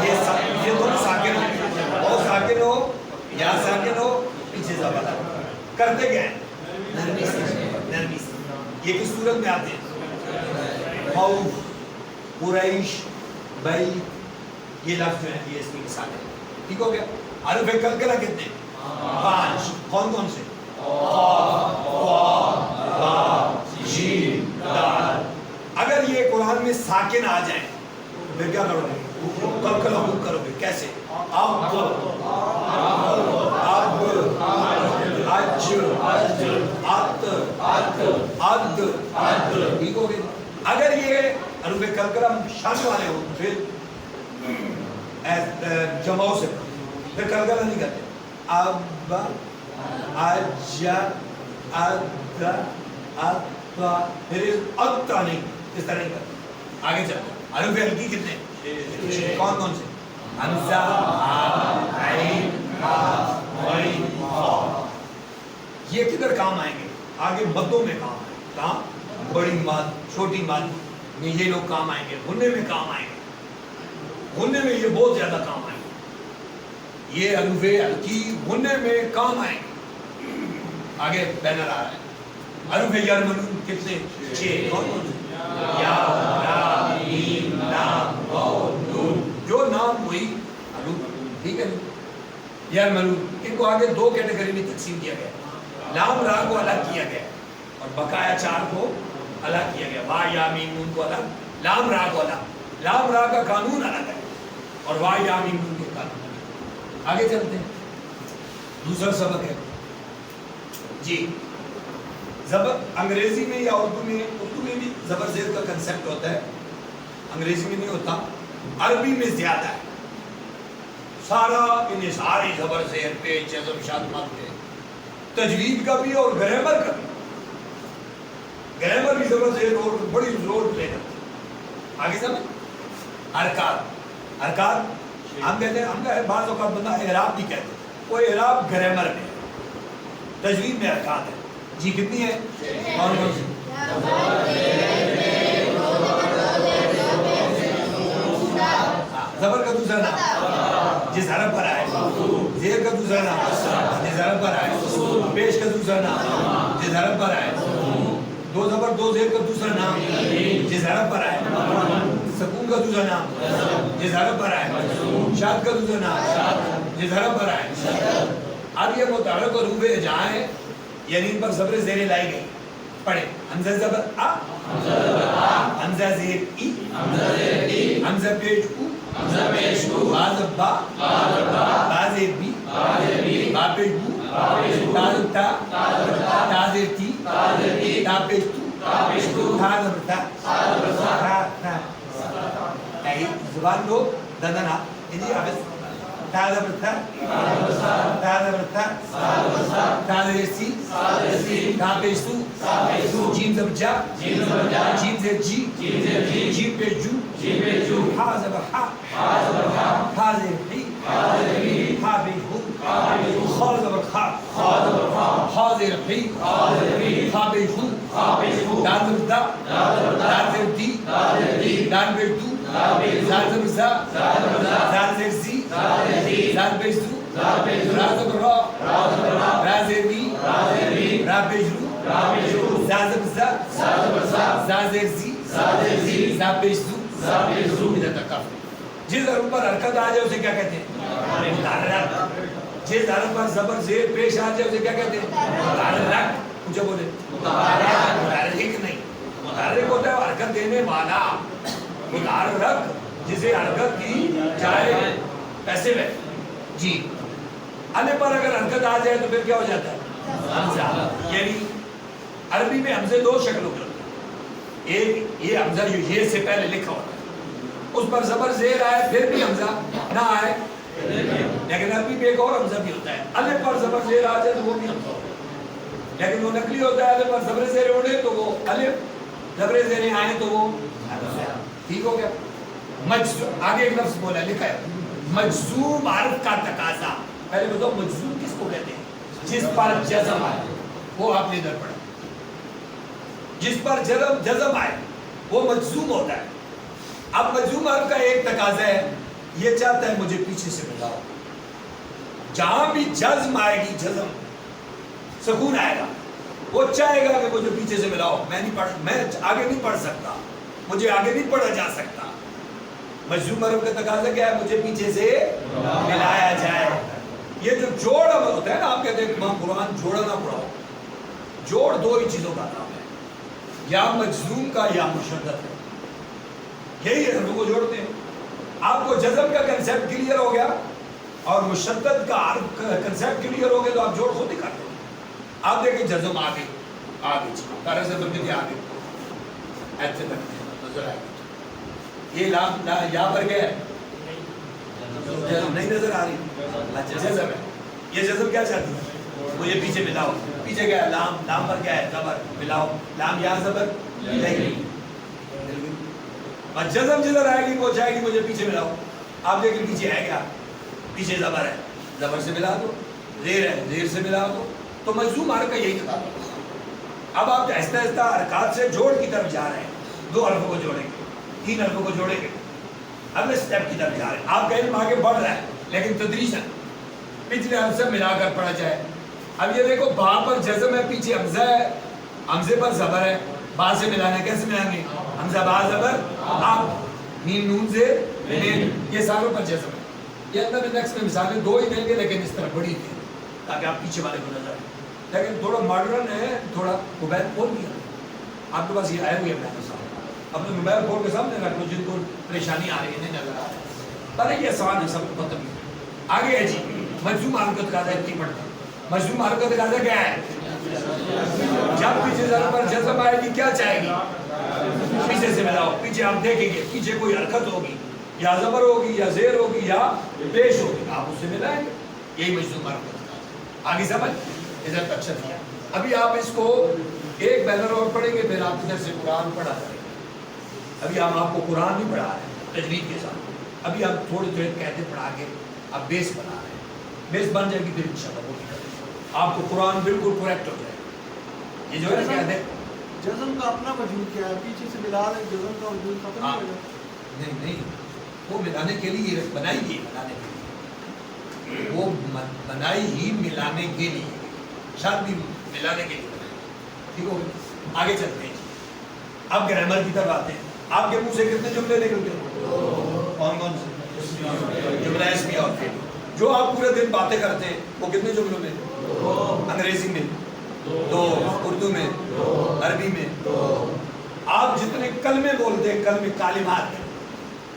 Speaker 2: یہ دونوں ساکن ہو، اور ساکن ہو یا ساکن ہو پیچھے زبر کرتے کیا ہیں؟ نرمی سے، نرمی سے. یہ کس صورت میں آتے ہیں؟ خوف، قریش، بئی، یہ لفظ جو ہے یہ اس کی مثال ہے. ٹھیک ہو گیا. حروف کلکلہ کتنے؟ 5. کون کون سے؟ قاف، قاف، راء، جیم، دال. اگر یہ قرآن میں ساکن آ جائیں پھر کیا کرو گے؟ کلکلہ خوب کرو گے. کیسے؟ اب، اج، ات، عد ٹھیک ہو گئے. اگر یہ حروف کلکلہ شان والے ہو پھر جماؤ سے پھر کلکلہ نہیں کرتے. اب اج اد اتا پھر اتا نہیں اس طرح نہیں کرتے. آگے چلتے حروف ہلکی کتنے کون کون سے؟ حمزہ عین غین قاف. یہ کدھر کام آئیں گے؟ آگے مدوں میں کام آئیں گے. کہاں؟ بڑی مد چھوٹی مد میں یہ لوگ کام آئیں گے. غنّے میں کام آئیں گے. غنّے میں یہ بہت زیادہ کام آئیں گے. یہ حروف ہلکی غنّے میں کام آئیں گے. آگے بینر آ رہا ہے. حروف یرملون کتنے؟ 6. کون کون سے؟ یا را میم لام واو نون. جو نام وہی حروف. ٹھیک ہے. یرملون ان کو آگے 2 کیٹیگری میں تقسیم کیا گیا. لام را کو الگ کیا گیا اور بقایا 4 کو الگ کیا گیا. وا یا میم نون کو الگ, لام را کو الگ. لام را کا قانون الگ ہے اور وا یا میم نون کے قانون الگ. آگے چلتے ہیں. دوسرا سبق ہے جی زبر. انگریزی میں یا اردو میں بھی زبر زیر کا کنسیپٹ ہوتا ہے. انگریزی میں نہیں ہوتا, عربی میں زیادہ ہے. سارا انہیں ساری زبر زیر پہ جزم شاد مت پہ. تجوید کا بھی اور گرامر کا بھی. گرامر بھی زبر زیر اور بڑی زور پلے کرتی ہے. آگے سمجھ. حرکات. حرکات ہم کہتے ہیں, ہم کا بعض اوقات بندہ اعراب بھی کہتے ہیں. وہ اعراب گرامر میں ہے, تجوید میں حرکات ہے. جی کتنی ہے؟ کون کون سی؟ زبر کا دوسرا نام جس حرف پر آئے. زیر کا دوسرا نام جس حرف پر آئے. پیش کا دوسرا نام جس حرف پر آئے. 2 زبر 2 زیر کا دوسرا نام جس حرف پر آئے. سکون کا دوسرا نام جس حرف پر آئے. شاد کا دوسرا نام جس حرف پر آئے. اب یہ متحرک اور حروف ہجا ہیں, یعنی ان پر زبر زیریں لائی گئی. پڑھیں. حمزہ زبر آ, حمزہ زیر ای, حمزہ پیش او, با زبر با, با زیر بی, با پیش بو, تا زبر تا, تا زیر تی, تا پیش تو, تا زبر تا, تا تا. زبان لو دندنا انجی حافظ. تا زبر تا, تا زبر تا, تا زیر سی, تا پیش تو, جیم زبر جا, جیم زیر جی, جیم پیش جو, ہا زبر ہا, ہا زیر ہی, ہا پیش ہو, خا زبر خا, ہا زیر ہی, ہا پیش ہو, دال زبر دا, دال زیر دی, دال پیش دو, زال زبر زا, زال زیر زی, زال پیش زو, را زبر را, را زیر وی, را پیش رو, زا زبر زا, زا زیر زی, زا پیش زو, ادھر تک کافی. جس حرف پر حرکت آ جائے اسے کیا کہتے ہیں؟ متحرک. جس حرف پر زبر زیر پیش آ جائے اسے کیا کہتے ہیں؟ متحرک. مجھے بولے متحرک نہیں, متحرک ہوتا ہے حرکت دینے والا. متحرک جسے حرکت کی جائے پیسے میں. جی الف پر اگر حرکت آ جائے تو پھر کیا ہو جاتا ہے؟ حمزہ. یعنی عربی میں حمزے 2 شکلوں کے ہوتے ہیں. ایک یہ حمزہ جو یہ سے پہلے لکھا ہوتا ہے, اس پر زبر زیر آئے پھر بھی حمزہ نہ آئے, لیکن عربی میں ایک اور حمزہ بھی ہوتا ہے. الف پر زبر زیر آ جائے تو وہ بھی حمزہ ہوتا ہے, لیکن وہ نقلی ہوتا ہے. الف پر زبر زیر اڑے تو وہ الف, زبر زیریں آئے تو وہ حمزہ. ٹھیک ہو گیا. مجزوم آگے ایک لفظ بولا لکھا ہے مجزوم حرف کا تقاضا. پہلے بتاؤ مجزوم کس کو کہتے ہیں؟ جس پر جزم آئے, وہ آپ نے ادھر پڑھا. جس پر جزم آئے وہ مجزوم ہوتا ہے. اب مجزوم حرف کا ایک تقاضا ہے, یہ چاہتا ہے مجھے پیچھے سے ملاؤ. جہاں بھی جزم آئے گی, جزم سکون آئے گا, وہ چاہے گا کہ مجھے پیچھے سے ملاؤ. میں آگے نہیں پڑھ سکتا, مجھے آگے نہیں پڑھا جا سکتا. مجزوم حرف کا تقاضا کیا ہے؟ مجھے پیچھے سے ملایا جائے. یہ جو جوڑ ہوتا ہے نا, آپ کہتے ہیں قرآن جوڑا نہ پڑھاؤ. جوڑ 2 ہی چیزوں کا نام ہے, یا مجزوم کا یا مشدد کا. یہی ہے حروف کو جوڑتے ہیں. آپ کو جزم کا کنسیپٹ کلیئر ہو گیا اور مشدد کا کنسیپٹ کلیئر ہو گیا تو آپ جوڑ خود ہی کر دو. آپ دیکھیں جزم آ گئی, آگے کارا زبر کے آگے ایسے تک نظر آئے گا. یہ لام یہاں پر گیا ہے نہیں نظر آ رہی. اچھا جزم ہے. یہ جزم کیا چاہتی ہے؟ مجھے پیچھے ملاؤ. پیچھے گیا لام پر کیا ہے؟ زبر. ملاؤ لام یہاں زبر نہیں. اور جزم جدھر آئے گی وہ جائے گی مجھے پیچھے ملاؤ. آپ دیکھیں پیچھے ہے کیا؟ پیچھے زبر ہے. زبر سے ملا دو. زیر ہے زیر سے ملا دو. تو مجزوم حرف کا یہی تھا. اب آپ آہستہ آہستہ حرکات سے جوڑ کی طرف جا رہے ہیں. 2 حرفوں کو جوڑیں گے, 3 حرفوں کو جوڑیں گے, اگلے سٹیپ کی طرف جا رہے ہیں. آپ کا علم آگے بڑھ رہا ہے لیکن تدریجاً پچھلے حرف سے ملا کر پڑھا جائے. اب یہ دیکھو با پر جزم ہے, پیچھے حمزہ ہے, حمزے پر زبر ہے. با سے ملانا کیسے ملائیں گے؟ حمزہ با زبر آپ, میم نون سے میم, یہ ساروں پر جزم ہے. یہ اندر انڈیکس میں مثالیں 2 ہی دیں گے لیکن اس طرح بڑی تھی تاکہ آپ پیچھے والے کو نظر آئے. لیکن تھوڑا ماڈرن ہے, تھوڑا موبائل کھول دیا آپ کے پاس. یہ آئے ہوئے ہیں میں صاحب, اپنے موبائل فون کے سامنے رکھ لو جن کو پریشانی آ رہی ہے نہیں نظر آ رہا ہے. پر یہ آسان ہے, سب کو پتہ بھی. آگے ہے جی مجزوم حرکت کا کی پڑھتا. مجزوم حرکت کا کیا ہے؟ جب پیچھے زبر پر جزم آئے گی کیا چاہے گی؟ پیچھے سے ملاؤ. پیچھے آپ دیکھیں گے پیچھے کوئی حرکت ہوگی, یا زبر ہوگی یا زیر ہوگی یا پیش ہوگی, آپ اس سے ملائیں گے. یہی مجزوم حرکت کا. آگے سمجھ ادھر تک چل گیا. ابھی آپ اس کو ایک بینر اور پڑھیں گے, پھر آپ ادھر سے قرآن پڑھا کریں گے. ابھی ہم آپ کو قرآن نہیں پڑھا رہے ہیں تجوید کے ساتھ. ابھی ہم تھوڑے تھوڑے کہتے پڑھا کے اب بیس بنا رہے ہیں. بیس بن جائے گی پھر انشاءاللہ وہ آپ کو قرآن بالکل کریکٹ ہو جائے گا. یہ جو ہے نا کہتے ہیں
Speaker 10: جزم کا اپنا وجود کیا ہے؟ پیچھے سے ملا رہے ہیں, جزم کا وجود ختم ہو گیا.
Speaker 2: نہیں وہ ملانے کے لیے بنائی گئی, ملانے کے لیے وہ بنائی ہی ملانے کے لیے, شاید بھی ملانے کے لیے بنائی. ٹھیک ہو گیا. آگے چلتے ہیں. اب گرامر کی طرف آتے ہیں. آپ کے منہ سے کتنے جملے نکلتے ہیں؟ کون کون سے جملہ اسمی اور فعل. جو آپ پورے دن باتیں کرتے ہیں وہ کتنے جملوں میں؟ انگریزی میں 2, اردو میں 2, عربی میں 2. آپ جتنے کلمے بولتے ہیں, کلمے کالمات,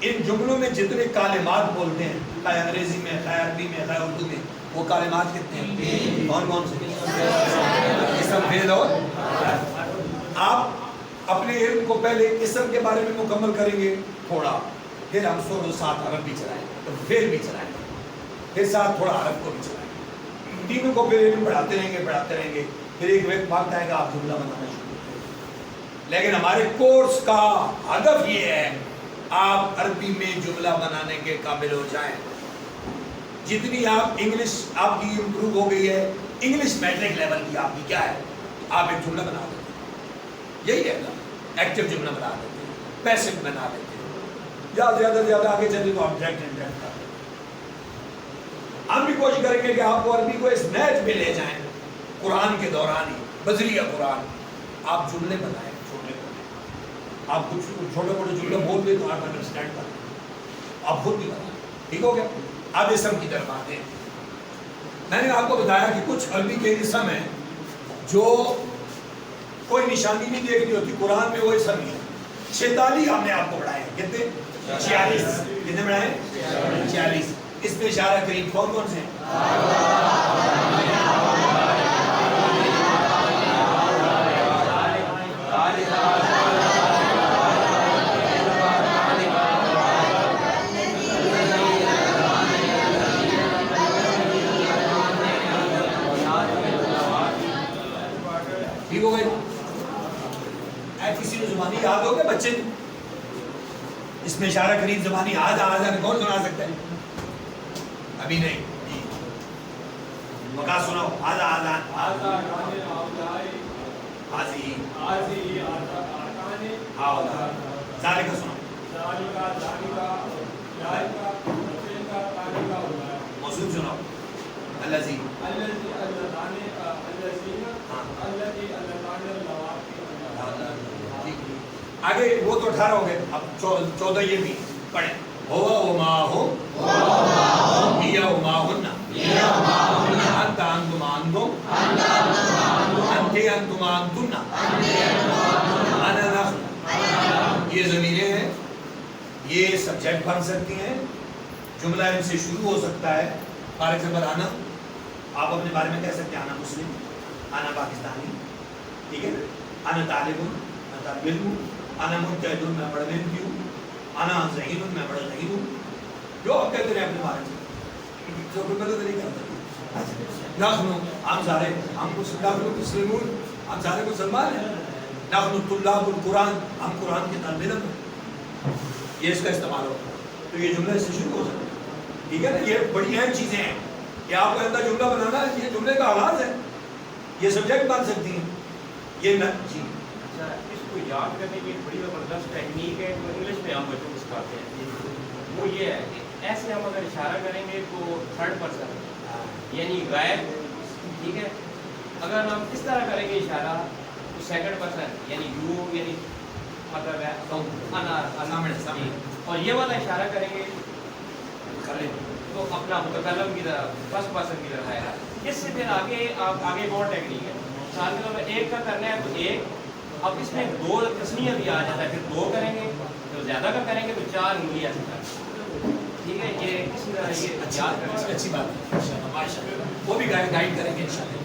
Speaker 2: ان جملوں میں جتنے کالمات بولتے ہیں, خواہ انگریزی میں, خواہ عربی میں, خواہ اردو میں, وہ کالمات کتنے ہیں؟ کون کون سے؟ اسم, فعل اور آپ اپنے علم کو پہلے اسم کے بارے میں مکمل کریں گے تھوڑا, پھر ہم 7 عرب بھی چلائیں گے, فعل بھی چلائیں گے, پھر 7 تھوڑا عرب کو بھی چلائیں گے. تینوں کو پھر علم پڑھاتے رہیں گے. پھر ایک وقت آئے گا آپ جملہ بنانا شروع کریں. لیکن ہمارے کورس کا ہدف یہ ہے آپ عربی میں جملہ بنانے کے قابل ہو جائیں. جتنی آپ انگلش آپ کی امپروو ہو گئی ہے, انگلش میٹرک لیول کی آپ کی کیا ہے, آپ ایک جملہ بنا دیتے ہیں. یہی ہے نا, ایکٹیو جملہ بنا دیتے ہیں, پیسو بنا دیتے ہیں. زیادہ سے زیادہ آگے چلے تو آپ ڈائریکٹ انٹریکٹ کر. ہم بھی کوشش کریں گے کہ آپ کو عربی کو اس نیچ میں لے جائیں. قرآن کے دوران ہی بذریعہ قرآن آپ جملے بنائیں, چھوٹے موٹے. آپ کچھ چھوٹے موٹے جملے بول دیں تو آپ انڈرسٹینڈ کریں, آپ خود بھی بنائیں. ٹھیک ہو گیا. اب اسم کی طرف آتے ہیں. میں نے آپ کو بتایا کہ کچھ عربی کے اسم ہیں جو کوئی نشانی نہیں دیکھنی ہوتی, قرآن میں وہ اسم ہی ہے. 46 ہم نے آپ کو پڑھائے ہیں. کتنے؟ 46. کتنے پڑھائے ہیں؟ 46. اس میں اشارہ کریم کون کون سے ہیں؟ ٹھیک ہو گئے. کسی نے زبانی یاد ہو گئے بچے؟ اس میں اشارہ کریم زبانی آزا کون سنا سکتا ہے؟ ابھی نہیں. بکا سناؤ. آزا آزی ذالک سناؤ. موصول سناؤ. الذی. آگے وہ تو 18 ہو گئے. اب 14 یہ بھی پڑھیں. ہوا وما ہو ہیا وما ہن انت انتم انتم انتی انتم انتن انا نحن. یہ ضمیریں ہیں, یہ سبجیکٹ بن سکتی ہیں, جملہ ان سے شروع ہو سکتا ہے. فار ایگزامپل انا, آپ اپنے بارے میں کہہ سکتے ہیں انا مسلم, انا پاکستانی, ٹھیک ہے. انا طالب میں طالب علم ہوں, انا مجتہد میں بڑا محنتی ہوں, انا ذہین میں بڑا ذہین ہوں. جو آپ کہتے ہیں اپنے بارے میں جو کوئی مدد نہیں کرتا. نحن ہم سارے ہم مسلمون ہم سارے مسلمان ہیں. نحن طلاب القرآن ہم قرآن کے طالب علم ہیں. یہ اس کا استعمال ہوگا تو یہ جملے سے شروع ہو سکتا ہے. ٹھیک ہے نا. یہ بڑی اہم چیزیں ہیں کہ آپ کو اندر جملہ بنانا ہے. یہ جملے کا آغاز ہے, یہ سبجیکٹ بن سکتی ہیں. یہ جی
Speaker 11: اس کو یاد کرنے کی ایک بڑی زبردست ٹیکنیک ہے جو انگلش میں ہم بچوں کو سکھاتے ہیں. وہ یہ ہے کہ ایسے ہم اگر اشارہ کریں گے تو تھرڈ پرسن یعنی غائب, ٹھیک ہے. اگر ہم اس طرح کریں گے اشارہ تو سیکنڈ پرسن یعنی یو یعنی مطلب ہے سامنے, اور یہ والا اشارہ کریں گے تو اپنا متکلم کی طرف فرسٹ پرسن کی طرف آئے گا. اس سے پھر آگے آپ آگے ایک اور ٹیکنیک ہے. مثال کے طور پر ایک کا کرنا ہے تو ایک, اب اس میں دو تسنیہ بھی آ جاتا ہے, پھر دو کریں گے تو زیادہ کا کریں گے تو چار انگلی ایسے کریں. ٹھیک ہے, یہ اسی طرح یہ یاد کریں گے.
Speaker 2: اچھی بات ہے. وہ بھی گائیڈ کریں گے انشاءاللہ.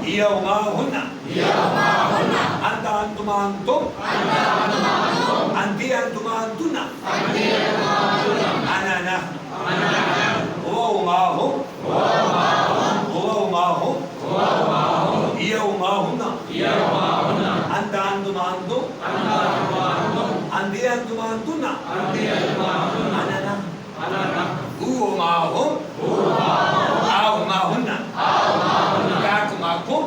Speaker 2: یہ وما ہن انت انتم انتم انتی انتم انتن انا نحن هو وما هم هو وما هم هي وما هن انت انتم انتم انتی انتم انتن انا نحن هو وما هم آو ما ہننا کاکم آکم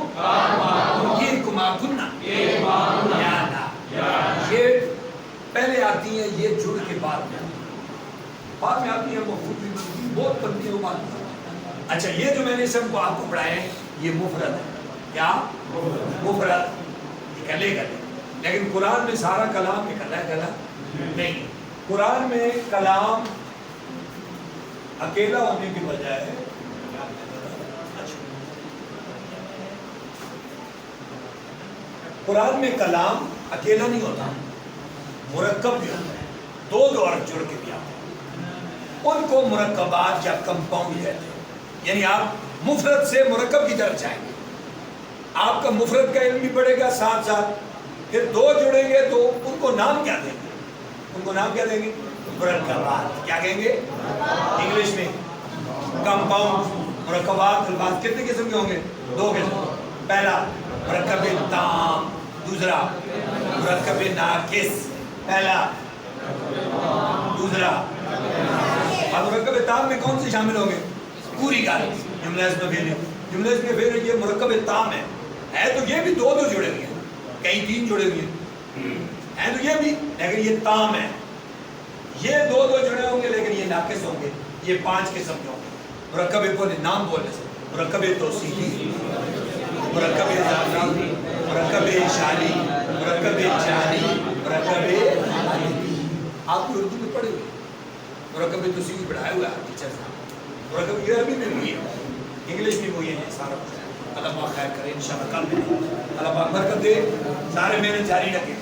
Speaker 2: کیرکم آکننا یانا. یہ پہلے آتی ہیں, یہ جڑ کے بعد میں آتی ہیں مفعول بھی منفی بہت بنتی ہے بات. اچھا یہ جو میں نے سب کو آپ کو پڑھایا ہے یہ مفرد ہے. کیا مفرد اکلے گلے. لیکن قرآن میں سارا کلام اکلا گلا نہیں. قرآن میں کلام اکیلا ہونے کی وجہ ہے قرآن میں کلام اکیلا نہیں ہوتا, مرکب بھی ہوتا ہے. دو حرف جڑ کے بھی آتے ہیں, ان کو مرکبات یا کمپاؤنڈ کہتے ہیں. یعنی آپ مفرد سے مرکب کی طرف جائیں گے, آپ کا مفرد کا علم بھی پڑے گا ساتھ ساتھ. پھر دو جڑیں گے تو ان کو نام کیا دیں گے؟ ان کو نام کیا دیں گے؟ مرکبات. کیا کہیں گے انگلش میں؟ کمپاؤنڈ. مرکبات الفاظ کتنے قسم کے ہوں گے؟ دو قسم. پہلا مرکب تام, دوسرا مرکب ناقص. پہلا دوسرا. اب مرکب تام میں کون سے شامل ہوں گے؟ پوری گال جملہ اس میں پھیرے. جملہ اس میں پھیرے یہ مرکب تام ہے تو یہ بھی دو جڑے ہوئے ہیں, کئی تین جڑے ہوئے ہیں تو یہ بھی, لیکن یہ تام ہے. یہ دو جڑے ہوں گے لیکن یہ ناقص ہوں گے. یہ پانچ قسم کے ہوں گے. مرکب کو نام بولنے سے مرکب توصیفی, مرکب اضافی, مرکب اشاری, مرکب جاری, مرکب آپ کو اردو میں پڑھے ہوئے. مرکب توصیفی پڑھایا ہوا ہے ٹیچر صاحب. مرکب یہ عربی میں بھی ہے, انگلش میں وہ یہ ہے سارا. اللہ پاک خیر کرے انشاءاللہ. کل میں اللہ پاک برکت دے. سارے محنت جاری رکھیں.